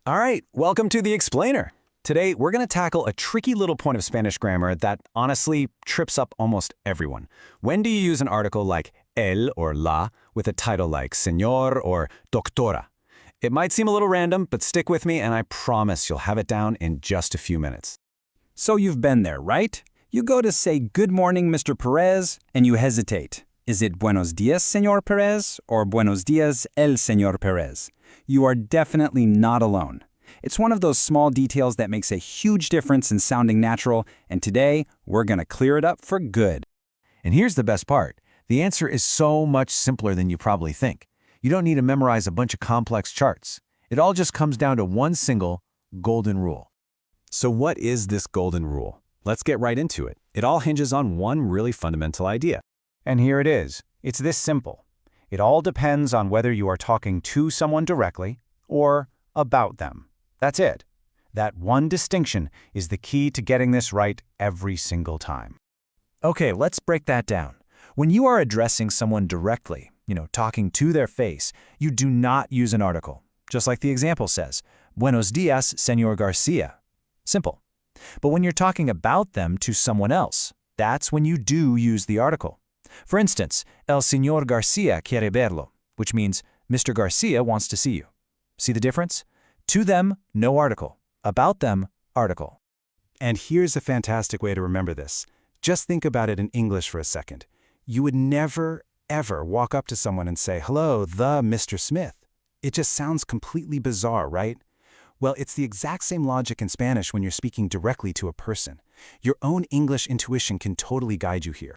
All right, welcome to The Explainer. Today, we're going to tackle a tricky little point of Spanish grammar that honestly trips up almost everyone. When do you use an article like el or la with a title like señor or doctora? It might seem a little random, but stick with me and I promise you'll have it down in just a few minutes. So you've been there, right? You go to say, "Good morning, Mr. Perez," and you hesitate. Is it "Buenos días, Señor Perez," or "Buenos días, el Señor Perez"? You are definitely not alone. It's one of those small details that makes a huge difference in sounding natural, and today, we're going to clear it up for good. And here's the best part. The answer is so much simpler than you probably think. You don't need to memorize a bunch of complex charts. It all just comes down to one single golden rule. So what is this golden rule? Let's get right into it. It all hinges on one really fundamental idea. And here it is. It's this simple. It all depends on whether you are talking to someone directly or about them. That's it. That one distinction is the key to getting this right every single time. Okay, let's break that down. When you are addressing someone directly, talking to their face, you do not use an article. Just like the example says, "Buenos días, Señor García." Simple. But when you're talking about them to someone else, that's when you do use the article. For instance, "El Señor García quiere verlo," which means Mr. Garcia wants to see you. See the difference? To them, no article. About them, article. And here's a fantastic way to remember this. Just think about it in English for a second. You would never, ever walk up to someone and say, "Hello, the Mr. Smith." It just sounds completely bizarre, right? Well, it's the exact same logic in Spanish when you're speaking directly to a person. Your own English intuition can totally guide you here.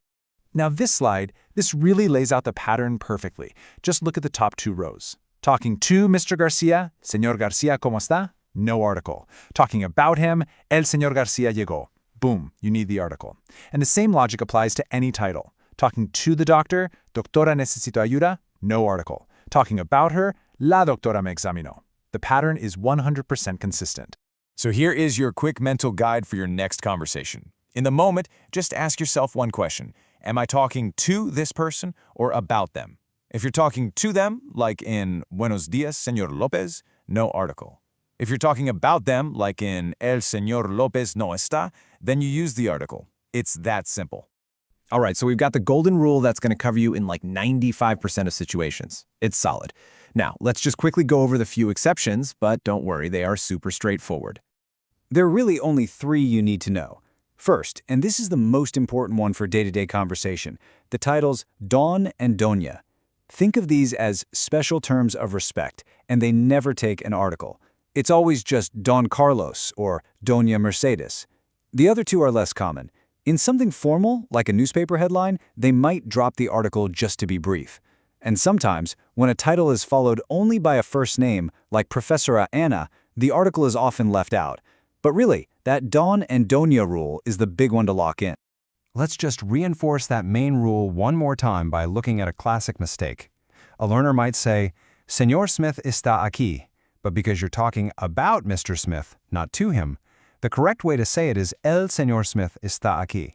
Now this slide, this really lays out the pattern perfectly. Just look at the top two rows. Talking to Mr. Garcia, "Señor García, ¿cómo está?" No article. Talking about him, "El Señor García llegó." Boom, you need the article. And the same logic applies to any title. Talking to the doctor, "Doctora, necesito ayuda?" No article. Talking about her, "La doctora me examinó." The pattern is 100% consistent. So here is your quick mental guide for your next conversation. In the moment, just ask yourself one question. Am I talking to this person or about them? If you're talking to them, like in "Buenos días, Señor López," no article. If you're talking about them, like in "El Señor López no está," then you use the article. It's that simple. All right, so we've got the golden rule that's going to cover you in like 95% of situations. It's solid. Now, let's just quickly go over the few exceptions, but don't worry, they are super straightforward. There are really only three you need to know. First, and this is the most important one for day-to-day conversation, the titles don and doña. Think of these as special terms of respect, and they never take an article. It's always just Don Carlos or Doña Mercedes. The other two are less common. In something formal, like a newspaper headline, they might drop the article just to be brief. And sometimes, when a title is followed only by a first name, like Professora Anna, the article is often left out. But really, that Don and Doña rule is the big one to lock in. Let's just reinforce that main rule one more time by looking at a classic mistake. A learner might say, "Señor Smith está aquí," but because you're talking about Mr. Smith, not to him, the correct way to say it is "El Señor Smith está aquí."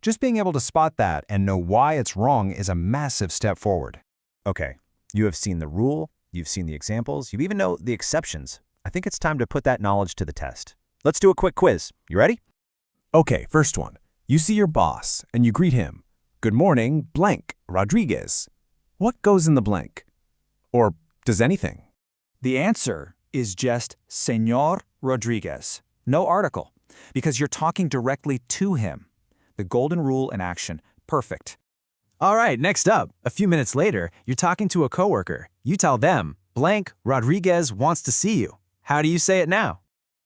Just being able to spot that and know why it's wrong is a massive step forward. Okay, you have seen the rule, you've seen the examples, you even know the exceptions. I think it's time to put that knowledge to the test. Let's do a quick quiz. You ready? Okay, first one. You see your boss and you greet him. "Good morning, blank, Rodriguez." What goes in the blank? Or does anything? The answer is just Señor Rodriguez. No article, because you're talking directly to him. The golden rule in action. Perfect. All right, next up. A few minutes later, you're talking to a coworker. You tell them, "Blank Rodriguez wants to see you." How do you say it now?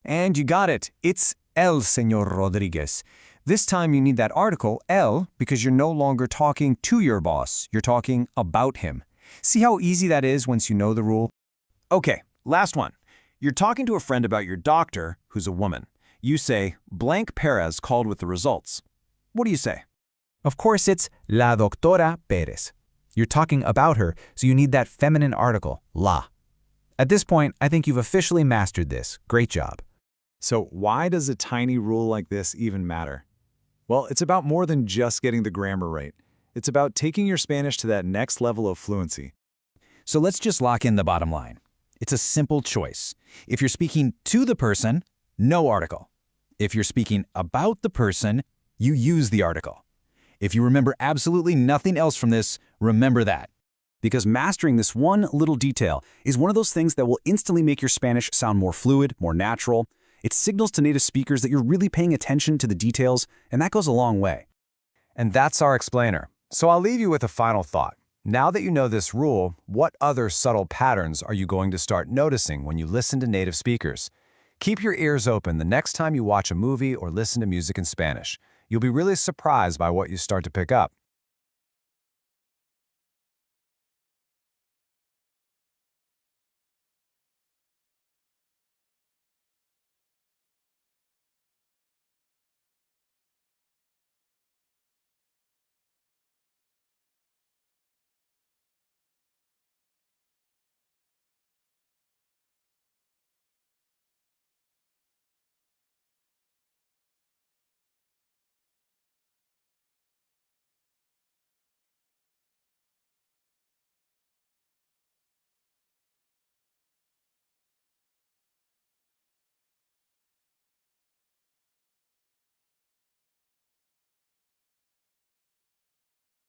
And you got it. It's "El Señor Rodriguez." This time you need that article, el, because you're no longer talking to your boss. You're talking about him. See how easy that is once you know the rule? Okay, last one. You're talking to a friend about your doctor, who's a woman. You say, "Blank Perez called with the results." What do you say? Of course, it's "La doctora Pérez." You're talking about her, so you need that feminine article, la. At this point, I think you've officially mastered this. Great job. So why does a tiny rule like this even matter? Well, it's about more than just getting the grammar right. It's about taking your Spanish to that next level of fluency. So let's just lock in the bottom line. It's a simple choice. If you're speaking to the person, no article. If you're speaking about the person, you use the article. If you remember absolutely nothing else from this, remember that. Because mastering this one little detail is one of those things that will instantly make your Spanish sound more fluid, more natural. It signals to native speakers that you're really paying attention to the details, and that goes a long way. And that's our explainer. So I'll leave you with a final thought. Now that you know this rule, what other subtle patterns are you going to start noticing when you listen to native speakers? Keep your ears open the next time you watch a movie or listen to music in Spanish. You'll be really surprised by what you start to pick up.